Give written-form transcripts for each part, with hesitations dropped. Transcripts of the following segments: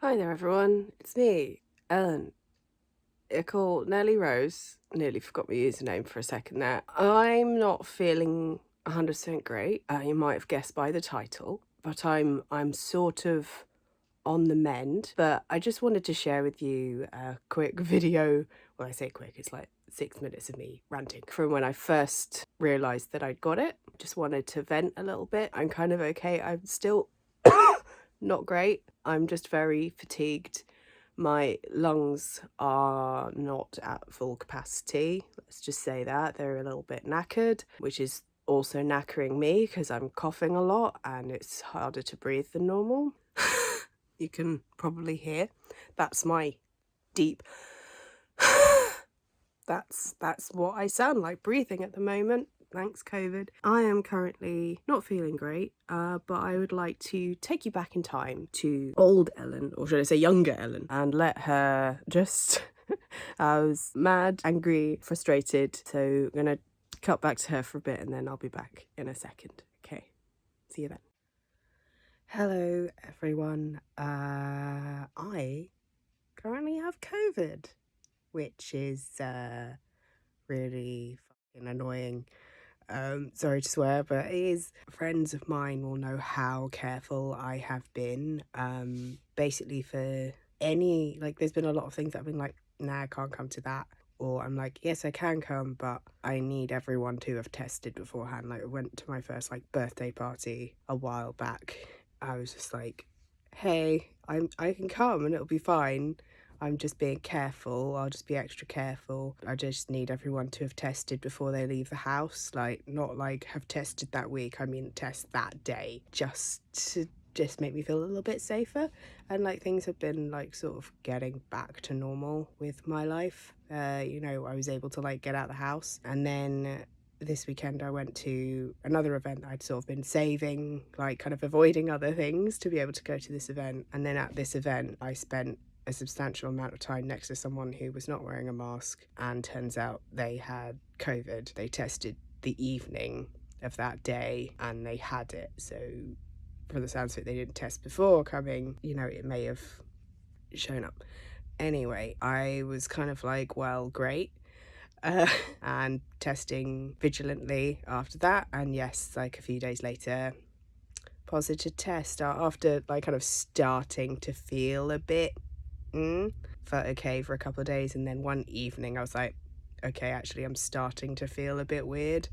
Hi there everyone, it's me, Ellen, icklenellierose. Nearly forgot my username for a second there. I'm not feeling 100% great, you might have guessed by the title, but I'm sort of on the mend. But I just wanted to share with you a quick video. Well, I say quick, it's like 6 minutes of me ranting from when I first realised that I'd got it. Just wanted to vent a little bit. I'm kind of okay. I'm still not great. I'm just very fatigued. My lungs are not at full capacity. Let's just say that. They're a little bit knackered, which is also knackering me because I'm coughing a lot and it's harder to breathe than normal. You can probably hear. That's my deep that's what I sound like breathing at the moment. Thanks, COVID. I am currently not feeling great, but I would like to take you back in time to old Ellen, or should I say younger Ellen, and let her just... I was mad, angry, frustrated, so I'm gonna cut back to her for a bit and then I'll be back in a second. Okay, see you then. Hello, everyone. I currently have COVID, which is really fucking annoying. Sorry to swear, but it is. Friends of mine will know how careful I have been. Basically for any, like, there's been a lot of things that I've been like, nah, I can't come to that. Or I'm like, yes, I can come, but I need everyone to have tested beforehand. Like, I went to my first like birthday party a while back. I was just like, hey, I can come and it'll be fine. I'm just being careful. I'll just be extra careful. I just need everyone to have tested before they leave the house. Like, not like have tested that week. I mean, test that day, just to just make me feel a little bit safer. And like, things have been like sort of getting back to normal with my life. You know, I was able to like get out of the house, and then this weekend I went to another event I'd sort of been saving, like kind of avoiding other things to be able to go to this event. And then at this event I spent a substantial amount of time next to someone who was not wearing a mask, and turns out they had COVID. They tested the evening of that day and they had it. So from the sounds of it, they didn't test before coming. You know, it may have shown up. Anyway, I was kind of like, well, great. And testing vigilantly after that. And yes, like a few days later, positive test after like kind of starting to feel a bit felt okay for a couple of days, and then one evening I was like, okay, actually I'm starting to feel a bit weird,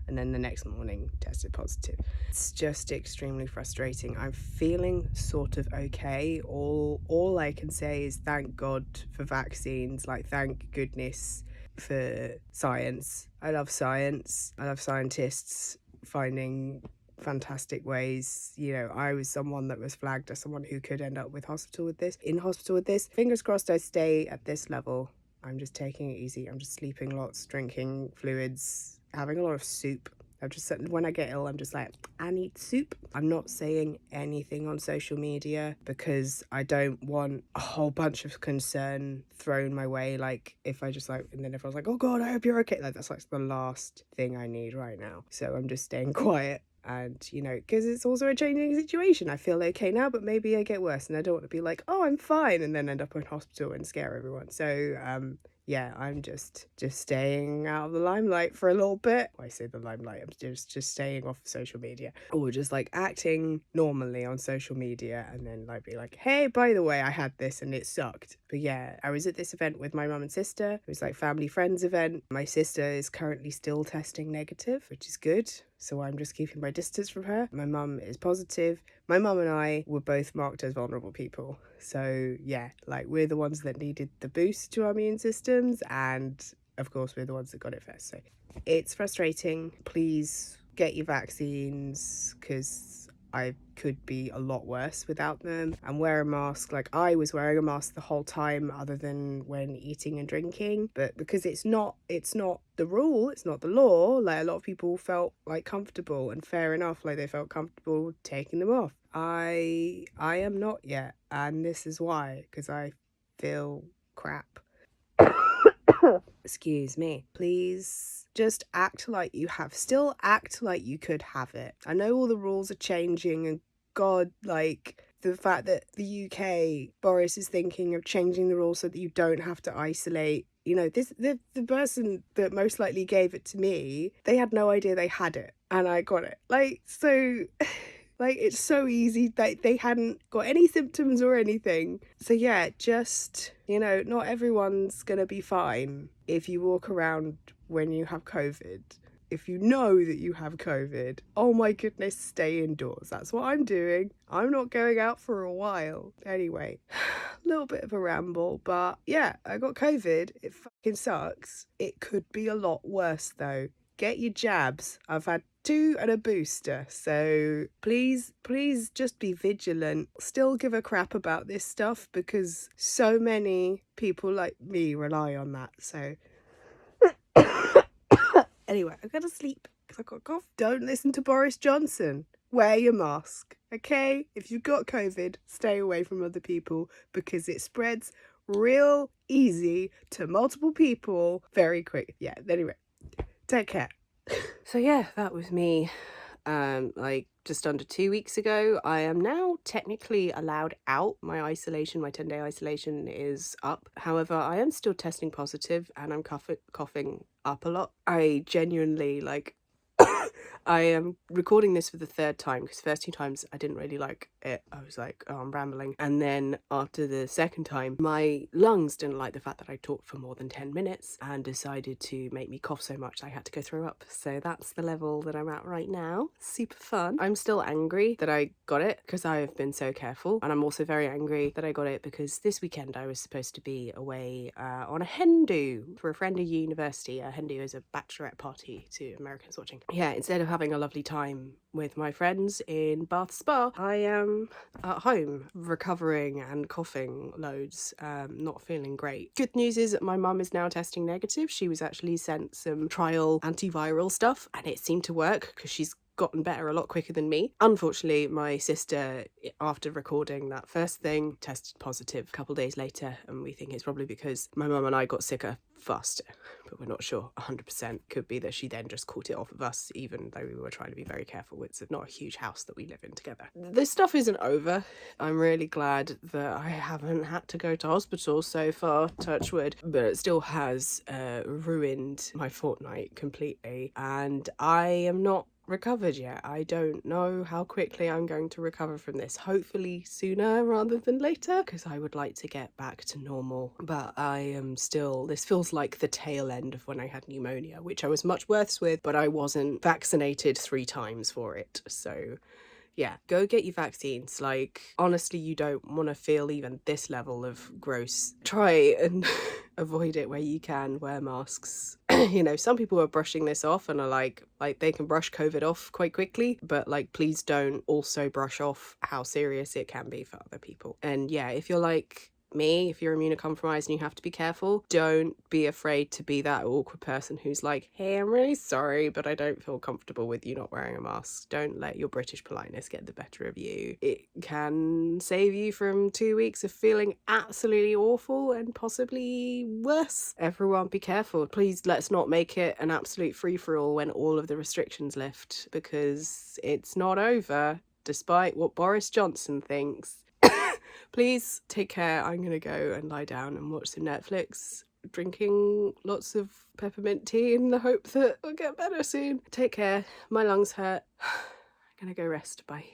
and then the next morning tested positive. It's just extremely frustrating. I'm feeling sort of okay. All I can say is thank God for vaccines. Like, thank goodness for science. I love science. I love scientists finding fantastic ways. You know, I was someone that was flagged as someone who could end up in hospital with this. Fingers crossed I stay at this level. I'm just taking it easy. I'm just sleeping lots, drinking fluids, having a lot of soup. When I get ill, I'm just like, I need soup. I'm not saying anything on social media because I don't want a whole bunch of concern thrown my way. Like, if I just like, and then everyone's like, oh God, I hope you're okay. Like, that's like the last thing I need right now. So I'm just staying quiet. And, you know, because it's also a changing situation. I feel okay now, but maybe I get worse, and I don't want to be like, oh, I'm fine, and then end up in hospital and scare everyone. So yeah, I'm just staying out of the limelight for a little bit. I say the limelight, I'm just staying off social media, or just like acting normally on social media, and then like be like, hey, by the way, I had this and it sucked. But yeah, I was at this event with my mum and sister. It was like family friends event. My sister is currently still testing negative, which is good. So I'm just keeping my distance from her. My mum is positive. My mum and I were both marked as vulnerable people. So yeah, like, we're the ones that needed the boost to our immune systems, and of course we're the ones that got it first. So it's frustrating. Please get your vaccines, because I could be a lot worse without them. And wear a mask. Like, I was wearing a mask the whole time other than when eating and drinking, but because it's not the rule, it's not the law, like, a lot of people felt like comfortable, and fair enough, like, they felt comfortable taking them off. I am not yet, and this is why, because I feel crap. Excuse me. Please just act like you could have it. I know all the rules are changing, and God, like, the fact that the UK, Boris is thinking of changing the rules so that you don't have to isolate. You know, the person that most likely gave it to me, they had no idea they had it, and I got it. Like, so like, it's so easy. They hadn't got any symptoms or anything. So yeah, just, you know, not everyone's gonna be fine if you walk around when you have COVID. If you know that you have COVID, oh my goodness, stay indoors. That's what I'm doing. I'm not going out for a while. Anyway, a little bit of a ramble, but yeah, I got COVID. It fucking sucks. It could be a lot worse though. Get your jabs. I've had 2 and a booster, so please just be vigilant. Still give a crap about this stuff because so many people like me rely on that. So anyway, I gotta sleep because I got a cough. Don't listen to Boris Johnson. Wear your mask, okay? If you've got COVID, stay away from other people because it spreads real easy to multiple people very quick. Yeah, anyway, take care. So yeah, that was me. Like just under 2 weeks ago. I am now technically allowed out. My 10-day isolation is up. However, I am still testing positive and I'm coughing up a lot. I genuinely, like, I am recording this for the 3rd time because the first 2 times I didn't really like it. I was like, oh, I'm rambling. And then after the 2nd time, my lungs didn't like the fact that I talked for more than 10 minutes and decided to make me cough so much I had to go throw up. So that's the level that I'm at right now. Super fun. I'm still angry that I got it because I have been so careful. And I'm also very angry that I got it because this weekend I was supposed to be away on a hen do for a friend at university. A hen do is a bachelorette party to Americans watching. Yeah, instead of having a lovely time with my friends in Bath Spa, I am at home recovering and coughing loads, not feeling great. Good news is that my mum is now testing negative. She was actually sent some trial antiviral stuff and it seemed to work because she's gotten better a lot quicker than me. Unfortunately, my sister, after recording that first thing, tested positive a couple of days later, and we think it's probably because my mum and I got sicker faster, but we're not sure 100%. Could be that she then just caught it off of us, even though we were trying to be very careful. It's not a huge house that we live in together. This stuff isn't over. I'm really glad that I haven't had to go to hospital so far, touch wood, but it still has ruined my fortnight completely, and I am not recovered yet. I don't know how quickly I'm going to recover from this. Hopefully sooner rather than later, because I would like to get back to normal. But I am still, this feels like the tail end of when I had pneumonia, which I was much worse with, but I wasn't vaccinated 3 times for it. So yeah, go get your vaccines. Like, honestly, you don't want to feel even this level of gross. Try and avoid it where you can. Wear masks. You know, some people are brushing this off and are like they can brush COVID off quite quickly, but like, please don't also brush off how serious it can be for other people. And yeah, if you're like me, if you're immunocompromised and you have to be careful, don't be afraid to be that awkward person who's like, hey, I'm really sorry, but I don't feel comfortable with you not wearing a mask. Don't let your British politeness get the better of you. It can save you from 2 weeks of feeling absolutely awful and possibly worse. Everyone be careful. Please, let's not make it an absolute free-for-all when all of the restrictions lift, because it's not over, despite what Boris Johnson thinks. Please take care. I'm going to go and lie down and watch some Netflix, drinking lots of peppermint tea in the hope that I'll get better soon. Take care. My lungs hurt. I'm going to go rest. Bye.